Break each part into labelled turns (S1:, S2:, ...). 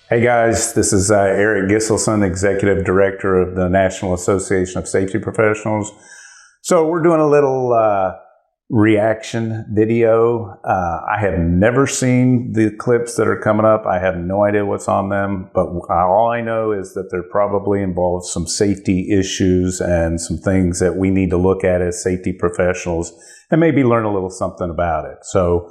S1: Hey guys, this is Eric Gislason, Executive Director of the National Association of Safety Professionals. So we're doing a little reaction video. I have never seen the clips that are coming up. I have no idea what's on them, but all I know is that they're probably involved some safety issues and some things that we need to look at as safety professionals and maybe learn a little something about it. So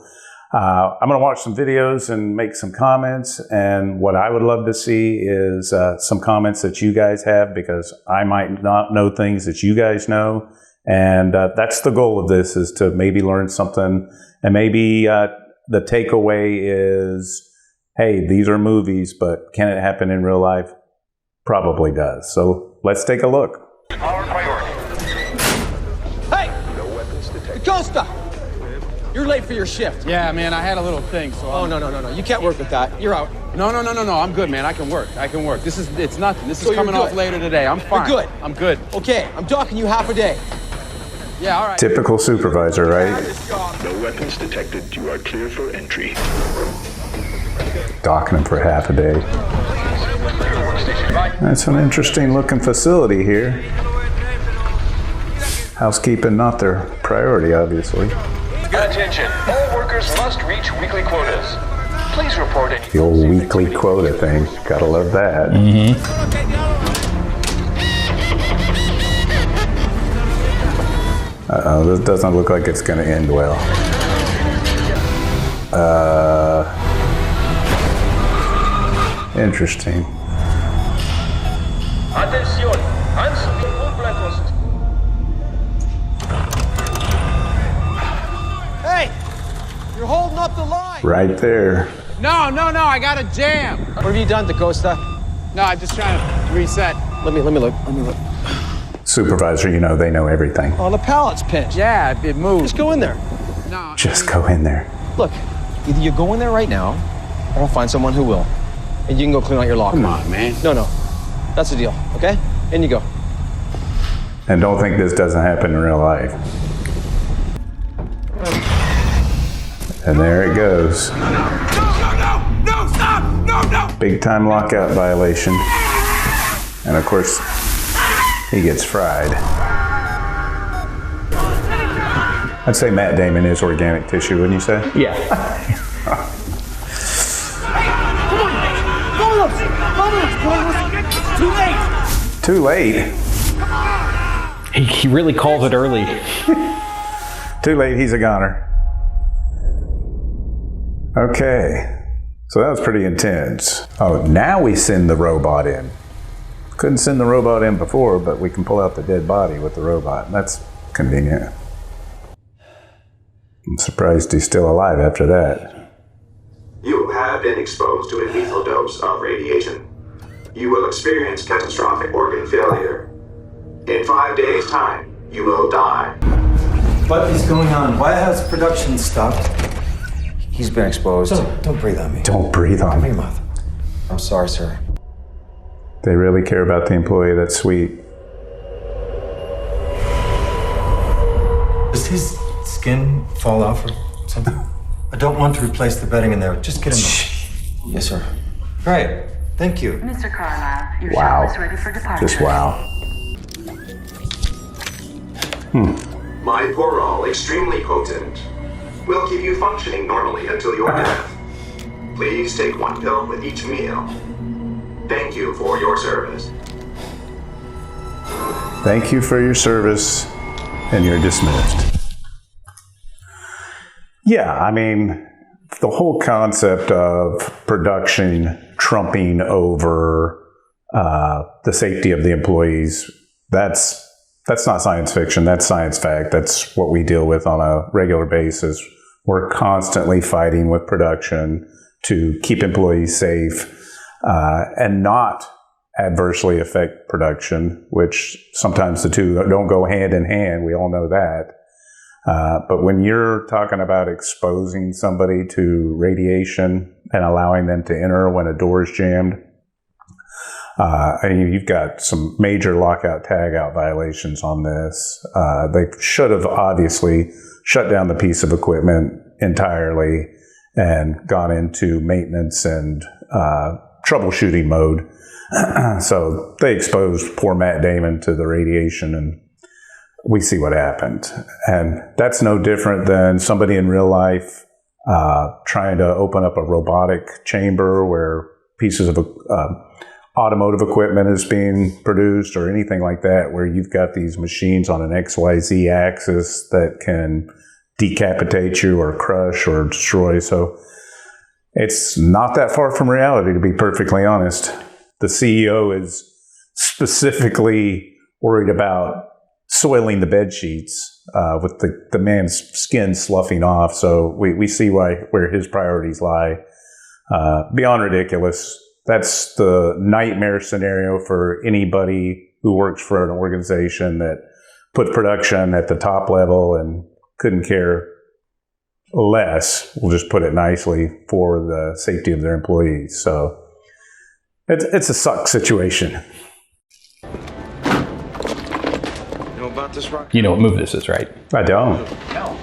S1: I'm going to watch some videos and make some comments, and what I would love to see is some comments that you guys have, because I might not know things that you guys know, and that's the goal of this, is to maybe learn something, and maybe the takeaway is, hey, these are movies, but can it happen in real life? Probably does. So let's take a look.
S2: Our priority.
S3: Hey!
S2: No weapons detected.
S3: Costa! You're late for your shift.
S4: Yeah, man, I had a little thing, so...
S3: Oh, no. You can't work with that. You're out.
S4: No, I'm good, man. I can work. It's nothing. This is
S3: So
S4: coming
S3: you're
S4: off
S3: good.
S4: later today. I'm fine.
S3: You're good.
S4: I'm good.
S3: Okay, I'm docking you half a day.
S4: Yeah, all right.
S1: Typical supervisor, right?
S2: No weapons detected. You are clear for entry.
S1: Docking him for half a day. That's an interesting looking facility here. Housekeeping not their priority, obviously.
S2: Attention. All workers must reach weekly quotas. Please report any...
S1: The old weekly quota thing. Gotta love that. Uh-oh, this doesn't look like it's gonna end well. Interesting.
S2: Attention. Answer full black.
S3: Hey! You're holding up the line!
S1: Right there.
S4: No, I got a jam.
S3: What have you done, DaCosta?
S4: No, I'm just trying to reset.
S3: Let me look.
S1: Supervisor, you know, they know everything.
S3: Oh, the pallet's pinched.
S4: Yeah, it moved.
S3: Just go in there.
S4: No.
S1: Just go in there.
S3: Look, either you go in there right now, or I'll find someone who will. And you can go clean out your locker.
S4: Come on, man.
S3: No. That's the deal, okay? In you go.
S1: And don't think this doesn't happen in real life. And there it goes.
S5: No, stop! No!
S1: Big time lockout violation. And of course, he gets fried. I'd say Matt Damon is organic tissue, wouldn't you say?
S6: Yeah.
S5: Too late!
S1: Too late.
S6: He really calls it early.
S1: Too late, he's a goner. Okay. So that was pretty intense. Oh, now we send the robot in. Couldn't send the robot in before, but we can pull out the dead body with the robot. That's convenient. I'm surprised he's still alive after that.
S7: You have been exposed to a lethal dose of radiation. You will experience catastrophic organ failure. In 5 days' time, you will die.
S8: What is going on? Why has production stopped?
S9: He's been exposed.
S8: Don't breathe on me.
S1: Don't breathe on me.
S8: Your mouth.
S9: I'm sorry, sir.
S1: They really care about the employee. That's sweet.
S8: Does his skin fall off or something? I don't want to replace the bedding in there. Just get him off.
S9: Yes, sir.
S8: Great. Thank you.
S10: Mr. Carlisle, your
S1: Wow.
S10: ship is ready for departure.
S1: Just wow.
S7: My Porol, extremely potent, will keep you functioning normally until your death. Please take 1 pill with each meal. Thank you for your service.
S1: Thank you for your service, and you're dismissed. Yeah, I mean, the whole concept of production trumping over the safety of the employees, that's not science fiction, that's science fact. That's what we deal with on a regular basis. We're constantly fighting with production to keep employees safe and not adversely affect production, which sometimes the two don't go hand in hand. We all know that. But when you're talking about exposing somebody to radiation and allowing them to enter when a door is jammed, You've got some major lockout tagout violations on this. They should have obviously shut down the piece of equipment entirely and gone into maintenance and troubleshooting mode. So they exposed poor Matt Damon to the radiation, and we see what happened. And that's no different than somebody in real life trying to open up a robotic chamber where pieces of automotive equipment is being produced or anything like that, where you've got these machines on an XYZ axis that can decapitate you or crush or destroy. So it's not that far from reality, to be perfectly honest. The CEO is specifically worried about soiling the bed sheets with the man's skin sloughing off. So we see where his priorities lie. Beyond ridiculous. That's the nightmare scenario for anybody who works for an organization that put production at the top level and couldn't care less, we'll just put it nicely, for the safety of their employees. So it's a suck situation.
S6: You know what movie this is, right?
S1: I don't.
S11: No.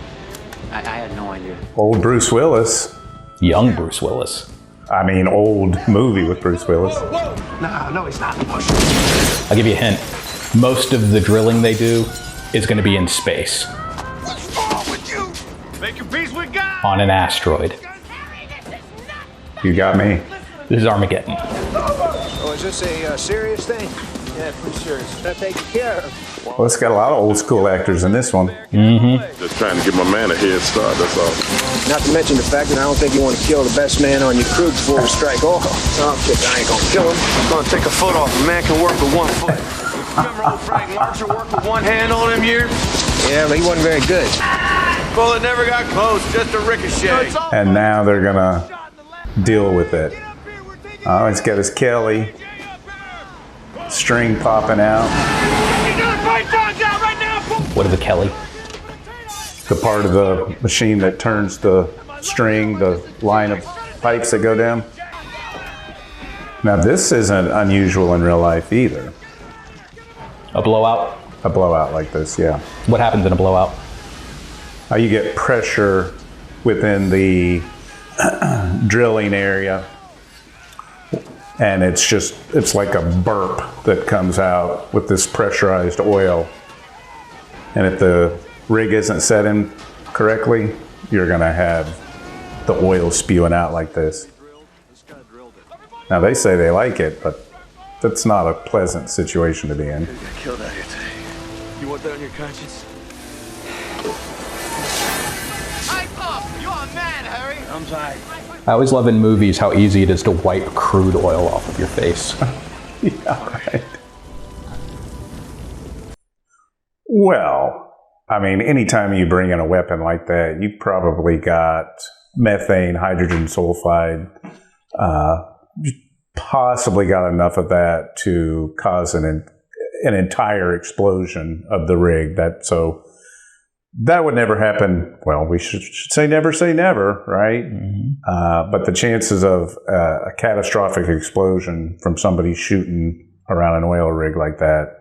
S11: I had no idea.
S1: Old Bruce Willis.
S6: Young Bruce Willis.
S1: I mean, old movie with Bruce Willis.
S5: No, he's not.
S6: I'll give you a hint. Most of the drilling they do is going to be in space.
S5: What's wrong with you? Make your peace with God.
S6: On an asteroid.
S1: You got me.
S6: This is Armageddon.
S12: Oh, is this a serious thing? Yeah, pretty serious. That's taken care of.
S1: Well, it's got a lot of old school actors in this one.
S6: Mm-hmm.
S13: Just trying to give my man a head start, that's all.
S12: Not to mention the fact that I don't think you want to kill the best man on your crew before we strike off. Oh, shit, I ain't gonna kill him.
S2: I'm gonna take a foot off. A man can work with 1 foot. Remember old Frank Marshall worked with 1 hand all them years?
S12: Yeah, but he wasn't very good.
S2: Bullet never got close, just a ricochet.
S1: And now they're gonna deal with it. Oh, he's got his Kelly. String popping out.
S6: What is a Kelly?
S1: The part of the machine that turns the string, the line of pipes that go down. Now this isn't unusual in real life either.
S6: A blowout?
S1: A blowout like this, yeah.
S6: What happens in a blowout?
S1: You get pressure within the drilling area, and it's like a burp that comes out with this pressurized oil. And if the rig isn't set in correctly, you're gonna have the oil spewing out like this. Now they say they like it, but that's not a pleasant situation to be in.
S2: You got killed out here today. You want that on your conscience?
S5: You're mad, Harry.
S2: I'm sorry.
S6: I always love in movies how easy it is to wipe crude oil off of your face.
S1: Yeah, right. Well, I mean, anytime you bring in a weapon like that, you probably got methane, hydrogen sulfide, possibly got enough of that to cause an entire explosion of the rig. That would never happen. Well, we should say never, right? Mm-hmm. But the chances of a catastrophic explosion from somebody shooting around an oil rig like that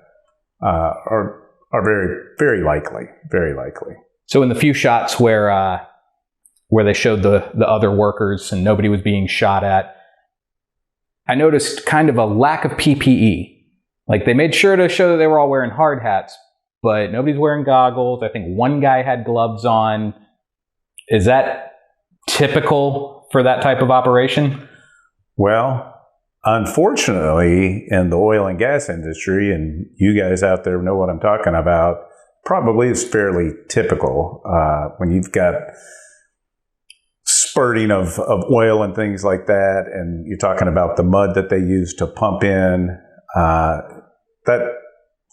S1: are very, very likely. Very likely.
S6: So in the few shots where they showed the other workers and nobody was being shot at, I noticed kind of a lack of PPE. Like they made sure to show that they were all wearing hard hats, but nobody's wearing goggles. I think one guy had gloves on. Is that typical for that type of operation?
S1: Well, unfortunately, in the oil and gas industry, and you guys out there know what I'm talking about, probably is fairly typical. When you've got spurting of oil and things like that, and you're talking about the mud that they use to pump in, that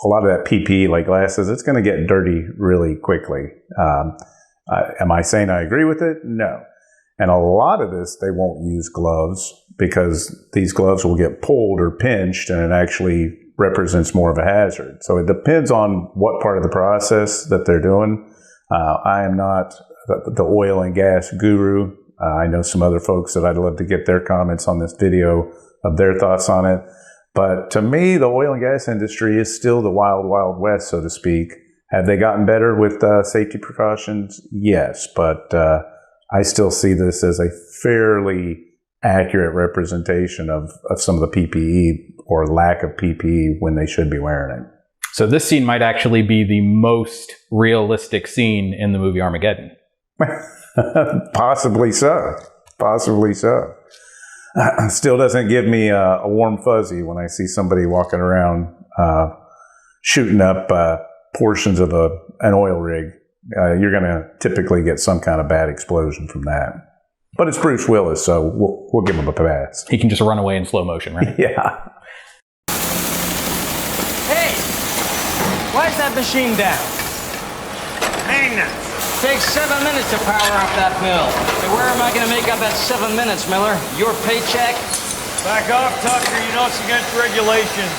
S1: a lot of that PPE, like glasses, it's going to get dirty really quickly. Am I saying I agree with it? No. And a lot of this, they won't use gloves because these gloves will get pulled or pinched, and it actually represents more of a hazard. So it depends on what part of the process that they're doing. I am not the oil and gas guru. I know some other folks that I'd love to get their comments on this video of their thoughts on it. But to me, the oil and gas industry is still the wild, wild west, so to speak. Have they gotten better with safety precautions? Yes, but I still see this as a fairly accurate representation of some of the PPE or lack of PPE when they should be wearing it.
S6: So this scene might actually be the most realistic scene in the movie Armageddon.
S1: Possibly so. Possibly so. Still doesn't give me a warm fuzzy when I see somebody walking around shooting up portions of an oil rig. You're going to typically get some kind of bad explosion from that. But it's Bruce Willis, so we'll give him a pass.
S6: He can just run away in slow motion, right?
S1: Yeah.
S14: Hey! Why is that machine down?
S5: Maintenance.
S14: Takes 7 minutes to power up that mill. Hey, where am I going to make up that 7 minutes, Miller? Your paycheck?
S5: Back off, Tucker. You know it's against regulations.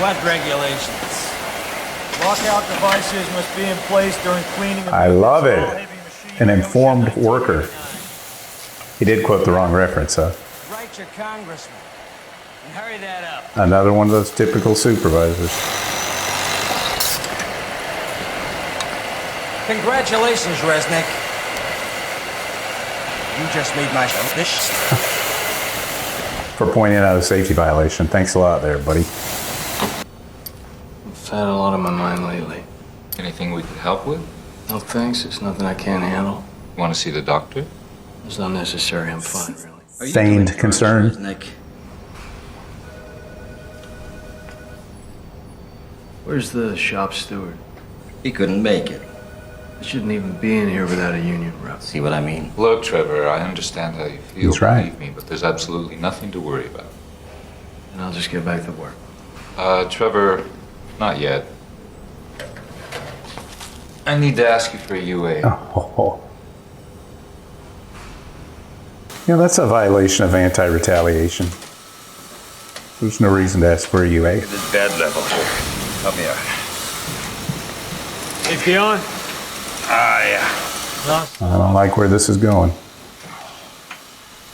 S14: What regulations?
S5: Lockout devices must be in place during cleaning.
S1: I love it. An informed worker. He did quote the wrong reference, huh?
S14: Write your congressman and hurry that up.
S1: Another one of those typical supervisors.
S14: Congratulations, Resnick. You just made my fish.
S1: For pointing out a safety violation. Thanks a lot there, buddy.
S15: I've had a lot on my mind lately.
S16: Anything we could help with?
S15: No thanks, it's nothing I can't handle.
S16: Want to see the doctor?
S15: It's not necessary, I'm fine, really.
S1: Feigned concern.
S15: Nick? Where's the shop steward?
S17: He couldn't make it.
S15: I shouldn't even be in here without a union rep.
S17: See what I mean?
S16: Look, Trevor, I understand how you feel,
S1: He's right.
S16: believe me, but there's absolutely nothing to worry about.
S15: And I'll just get back to work.
S16: Trevor, not yet. I need to ask you for a UA.
S1: Oh. Yeah, that's a violation of anti-retaliation. There's no reason to ask for a UA.
S5: The bed level. Help me out. Safety on? Yeah.
S1: I don't like where this is going.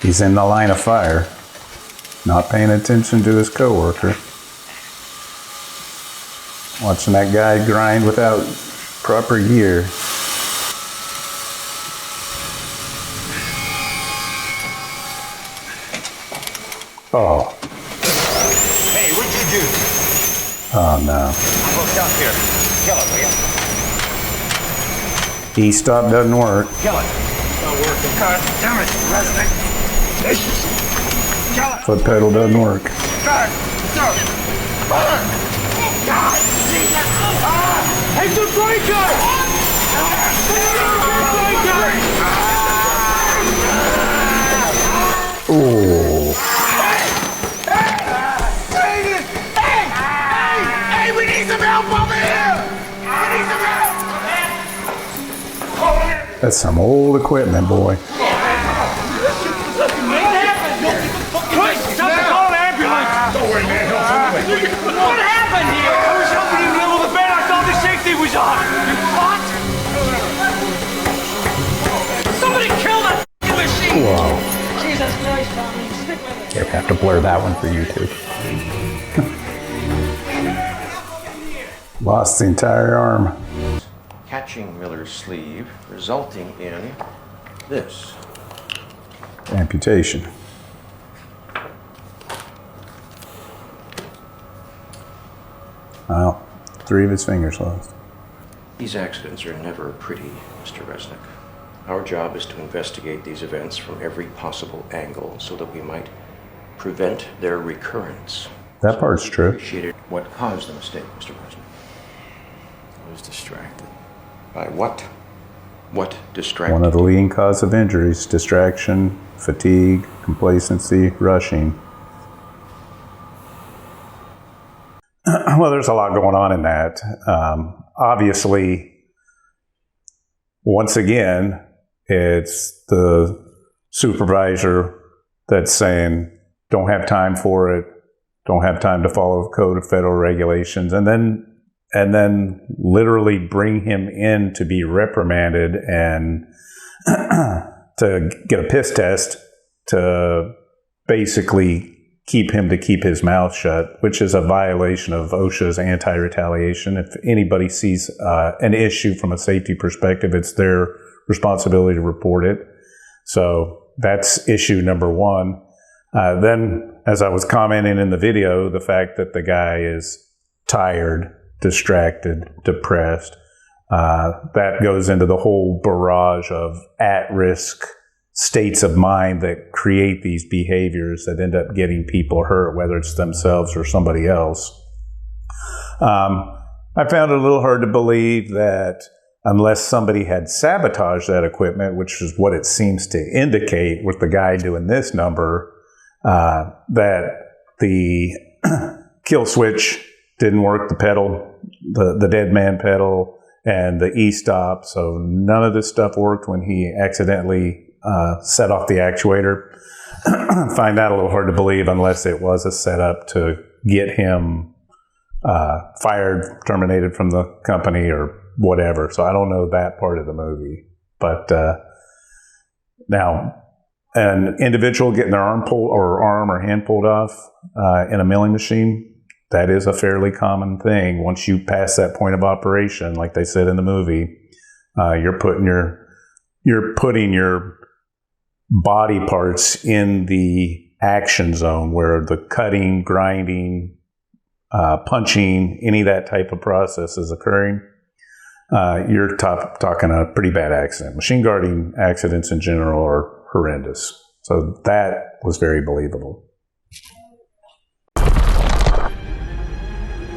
S1: He's in the line of fire, not paying attention to his coworker. Watching that guy grind without proper gear. Oh.
S5: Hey, what'd you do?
S1: Oh no.
S5: I'm hooked up here. Kill it, will you?
S1: E-stop doesn't work.
S5: Kill it. It's not working. God damn it, Resnick. Kill it.
S1: Foot pedal doesn't work.
S5: God, God. God, Jesus. Hey, the breaker!
S1: Oh.
S5: Hey, we need some help over here! We need some help!
S1: That's some old equipment, boy.
S5: What happened? Call an ambulance! Don't worry, man. What happened here? I was helping you deal with the bed. I thought the safety was on. What? Somebody kill that machine!
S1: Whoa.
S14: Jesus Christ, Tommy. Stick with it.
S1: You have to blur that one for YouTube. Lost the entire arm.
S18: Catching Miller's sleeve, resulting in this.
S1: Amputation. Well, 3 of his fingers lost.
S18: These accidents are never pretty, Mr. Resnick. Our job is to investigate these events from every possible angle so that we might prevent their recurrence.
S1: That part's true.
S18: Appreciated what caused the mistake, Mr. Resnick.
S15: I was distracted.
S18: By what? What distracted?
S1: One of the leading causes of injuries: distraction, fatigue, complacency, rushing. Well, there's a lot going on in that. Obviously, once again, it's the supervisor that's saying, don't have time for it, don't have time to follow the code of federal regulations, and then literally bring him in to be reprimanded and to get a piss test to basically keep him to keep his mouth shut, which is a violation of OSHA's anti-retaliation. If anybody sees an issue from a safety perspective, it's their responsibility to report it. So that's issue number one. Then, as I was commenting in the video, the fact that the guy is tired, distracted, depressed, that goes into the whole barrage of at-risk states of mind that create these behaviors that end up getting people hurt, whether it's themselves or somebody else. I found it a little hard to believe that unless somebody had sabotaged that equipment, which is what it seems to indicate with the guy doing this number, that the kill switch didn't work, the pedal, the dead man pedal, and the e-stop. So none of this stuff worked when he accidentally set off the actuator. Find that a little hard to believe unless it was a setup to get him fired, terminated from the company, or whatever. So I don't know that part of the movie. But now, an individual getting their arm or hand pulled off in a milling machine, that is a fairly common thing. Once you pass that point of operation, like they said in the movie, you're putting your body parts in the action zone where the cutting, grinding, punching, any of that type of process is occurring. You're talking a pretty bad accident. Machine guarding accidents in general are horrendous. So that was very believable.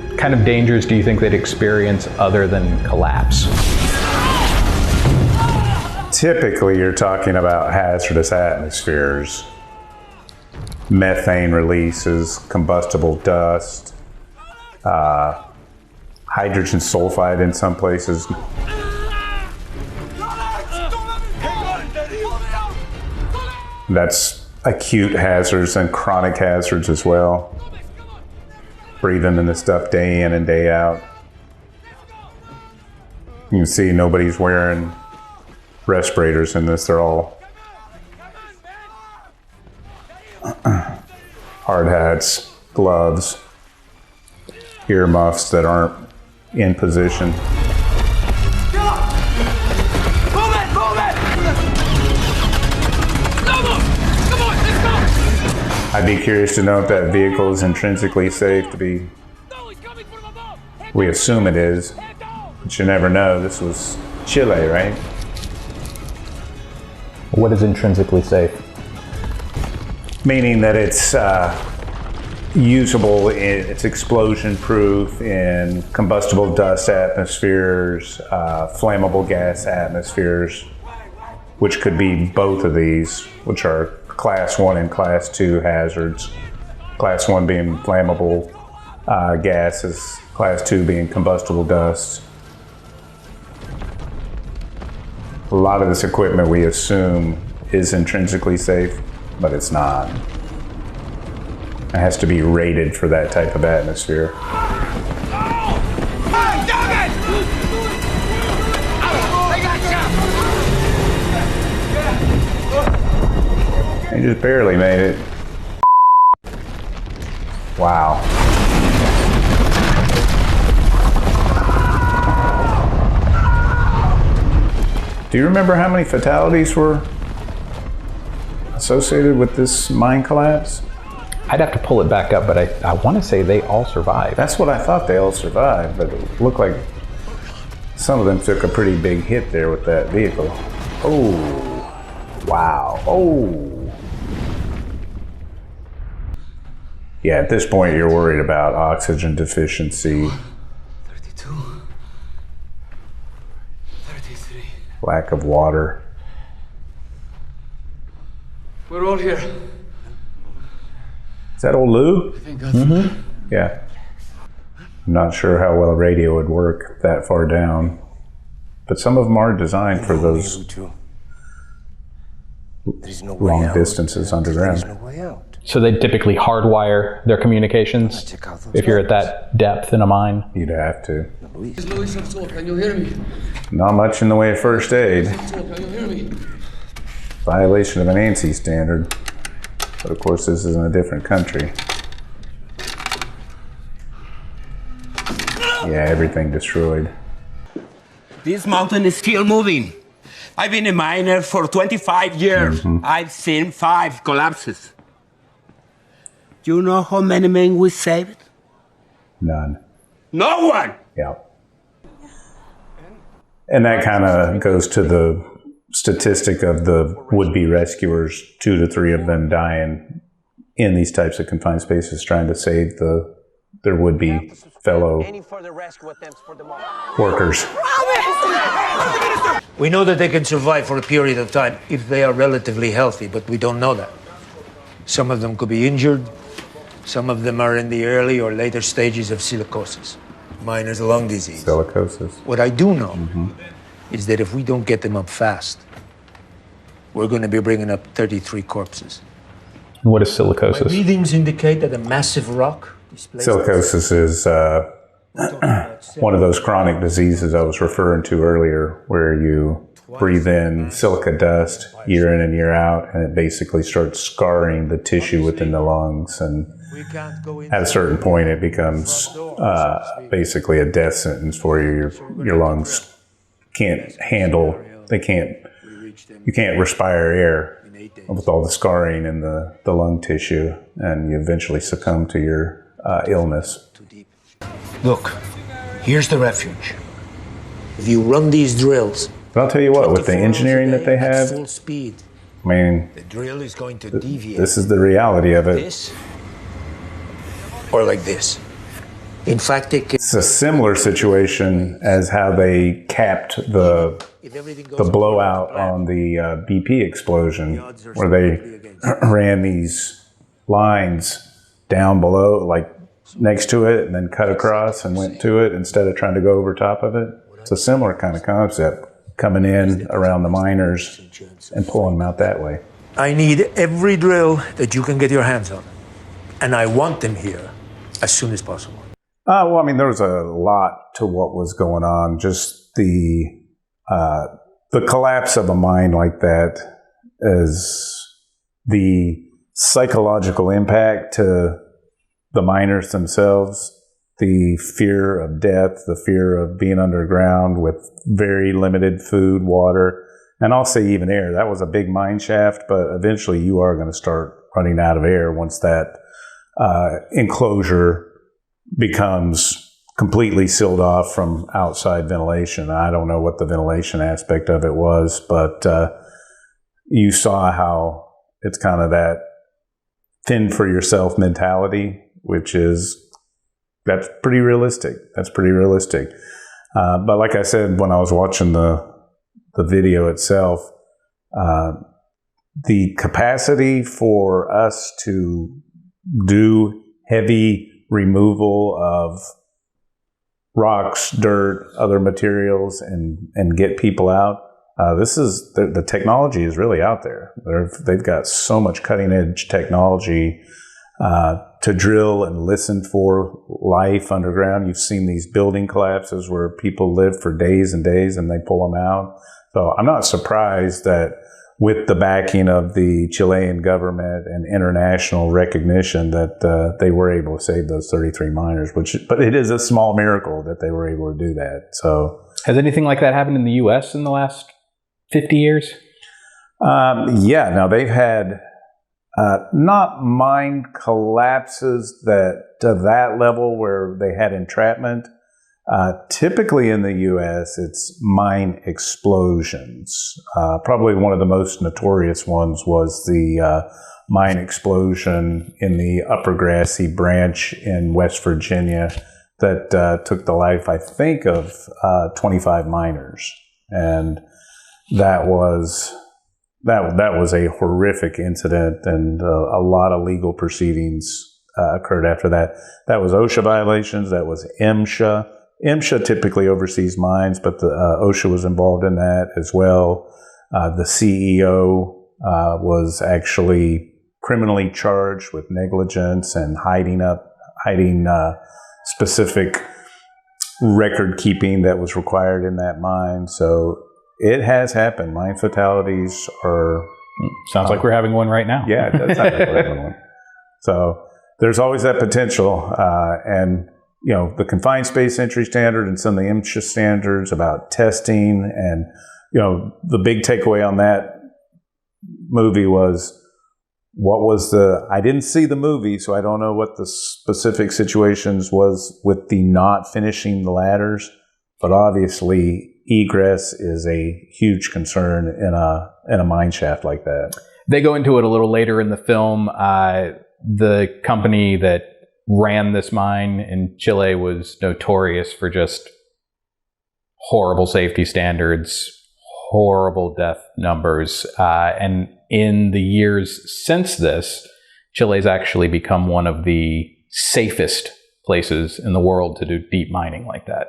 S6: What kind of dangers do you think they'd experience other than collapse?
S1: Typically, you're talking about hazardous atmospheres, methane releases, combustible dust, hydrogen sulfide in some places. That's acute hazards and chronic hazards as well. Breathing in this stuff day in and day out. You can see nobody's wearing respirators in this. They're all hard hats, gloves, earmuffs that aren't in position. I'd be curious to know if that vehicle is intrinsically safe to be. We assume it is, but you never know. This was Chile, right?
S6: What is intrinsically safe?
S1: Meaning that it's usable, it's explosion-proof in combustible dust atmospheres, flammable gas atmospheres, which could be both of these, which are Class 1 and Class 2 hazards. Class 1 being flammable gases, Class 2 being combustible dust. A lot of this equipment we assume is intrinsically safe, but it's not. It has to be rated for that type of atmosphere. They just barely made it. Wow. Do you remember how many fatalities were associated with this mine collapse?
S6: I'd have to pull it back up, but I want to say they all survived.
S1: That's what I thought, they all survived, but it looked like some of them took a pretty big hit there with that vehicle. Oh, wow. Oh. Yeah, at this point you're worried about oxygen deficiency.
S5: 32. 33.
S1: Lack of water.
S5: We're all here.
S1: Is that old Lou?
S5: Thank God for that.
S1: Yeah. I'm not sure how well a radio would work that far down, but some of them are designed for those long distances underground.
S6: So they typically hardwire their communications if you're at that depth in a mine?
S1: You'd have to.
S5: Luis, can you hear me?
S1: Not much in the way of first aid.
S5: Can you hear me?
S1: Violation of an ANSI standard. But of course, this is in a different country. Yeah, everything destroyed.
S19: This mountain is still moving. I've been a miner for 25 years. I've seen 5 collapses. Do you know how many men we saved?
S1: None.
S19: No one!
S1: Yeah. And that kind of goes to the statistic of the would-be rescuers, 2 to 3 of them dying in these types of confined spaces trying to save their would-be fellow workers.
S19: We know that they can survive for a period of time if they are relatively healthy, but we don't know that. Some of them could be injured. Some of them are in the early or later stages of silicosis, miner's lung disease.
S1: Silicosis.
S19: What I do know is that if we don't get them up fast, we're going to be bringing up 33 corpses.
S6: What is
S19: My
S6: silicosis?
S19: readings indicate that a massive rock displaces.
S1: Silicosis is one of those chronic diseases I was referring to earlier, where you breathe in silica dust year in and year out, and it basically starts scarring the tissue within the lungs. And at a certain point, it becomes basically a death sentence for you. Your lungs can't handle, you can't respire air with all the scarring in the lung tissue, and you eventually succumb to your illness.
S19: Look, here's the refuge. If you run these drills,
S1: but I'll tell you what, with the engineering that they have,
S19: full speed,
S1: I mean,
S19: the drill is going to deviate.
S1: This is the reality of it.
S19: This or like this. In fact,
S1: it's a similar situation as how they capped the blowout on the BP explosion, where they ran these lines down below, like next to it, and then cut across and went to it instead of trying to go over top of it. It's a similar kind of concept, coming in around the miners and pulling them out that way.
S19: I need every drill that you can get your hands on, and I want them here as soon as possible.
S1: Well, I mean, there was a lot to what was going on. Just the collapse of a mine like that, is the psychological impact to the miners themselves, the fear of death, the fear of being underground with very limited food, water, and I'll say even air. That was a big mine shaft, but eventually you are going to start running out of air once that enclosure becomes completely sealed off from outside ventilation. I don't know what the ventilation aspect of it was, but you saw how it's kind of that fend for yourself mentality, which is, that's pretty realistic. That's pretty realistic. But like I said, when I was watching the video itself, the capacity for us to do heavy removal of rocks, dirt, other materials, and get people out. This is the technology is really out there. They've got so much cutting edge technology to drill and listen for life underground. You've seen these building collapses where people live for days and days and they pull them out. So I'm not surprised that with the backing of the Chilean government and international recognition that they were able to save those 33 miners, but it is a small miracle that they were able to do that. So,
S6: has anything like that happened in the U.S. in the last 50 years?
S1: Yeah. Now, they've had not mine collapses that to that level where they had entrapment. Typically in the U.S., it's mine explosions. Probably one of the most notorious ones was the mine explosion in the Upper Grassy Branch in West Virginia that took the life, I think, of 25 miners. And that was a horrific incident, and a lot of legal proceedings occurred after that. That was OSHA violations. That was MSHA. MSHA typically oversees mines, but the OSHA was involved in that as well. The CEO was actually criminally charged with negligence and hiding specific record keeping that was required in that mine. So it has happened. Mine fatalities are
S6: Sounds like we're having one right now.
S1: Yeah, it does sound like we're having one. So there's always that potential. And, you know, the confined space entry standard and some of the MSHA standards about testing. And, you know, the big takeaway on that movie was, I didn't see the movie, so I don't know what the specific situations was with the not finishing the ladders. But obviously, egress is a huge concern in a mine shaft like that.
S6: They go into it a little later in the film. The company that ran this mine in Chile was notorious for just horrible safety standards, horrible death numbers. And in the years since this, Chile's actually become one of the safest places in the world to do deep mining like that.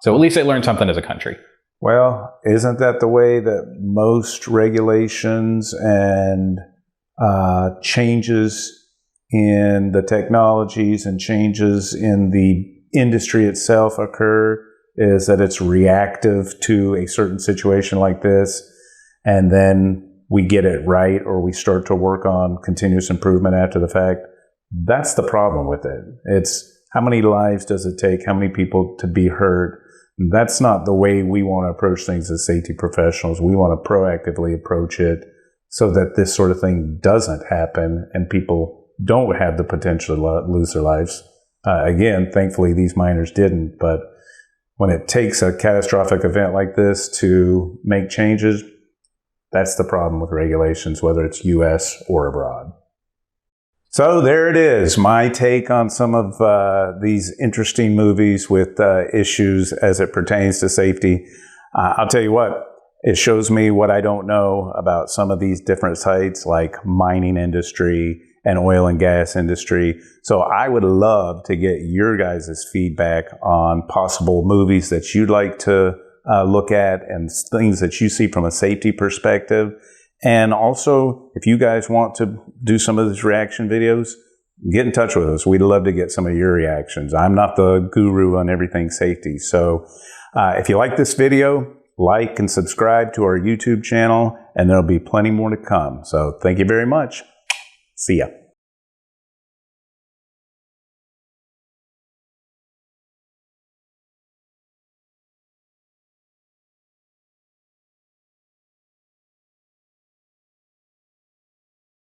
S6: So at least they learned something as a country.
S1: Well, isn't that the way that most regulations and changes in the technologies and changes in the industry itself occur? Is that it's reactive to a certain situation like this, and then we get it right, or we start to work on continuous improvement after the fact. That's the problem with it. It's how many lives does it take? How many people to be hurt? That's not the way we want to approach things as safety professionals. We want to proactively approach it so that this sort of thing doesn't happen and people don't have the potential to lose their lives. Again, thankfully, these miners didn't. But when it takes a catastrophic event like this to make changes, that's the problem with regulations, whether it's U.S. or abroad. So there it is, my take on some of these interesting movies with issues as it pertains to safety. I'll tell you what, it shows me what I don't know about some of these different sites like mining industry and oil and gas industry. So I would love to get your guys' feedback on possible movies that you'd like to look at and things that you see from a safety perspective. And also, if you guys want to do some of these reaction videos, get in touch with us. We'd love to get some of your reactions. I'm not the guru on everything safety. So if you like this video, like and subscribe to our YouTube channel, and there'll be plenty more to come. So thank you very much. See ya.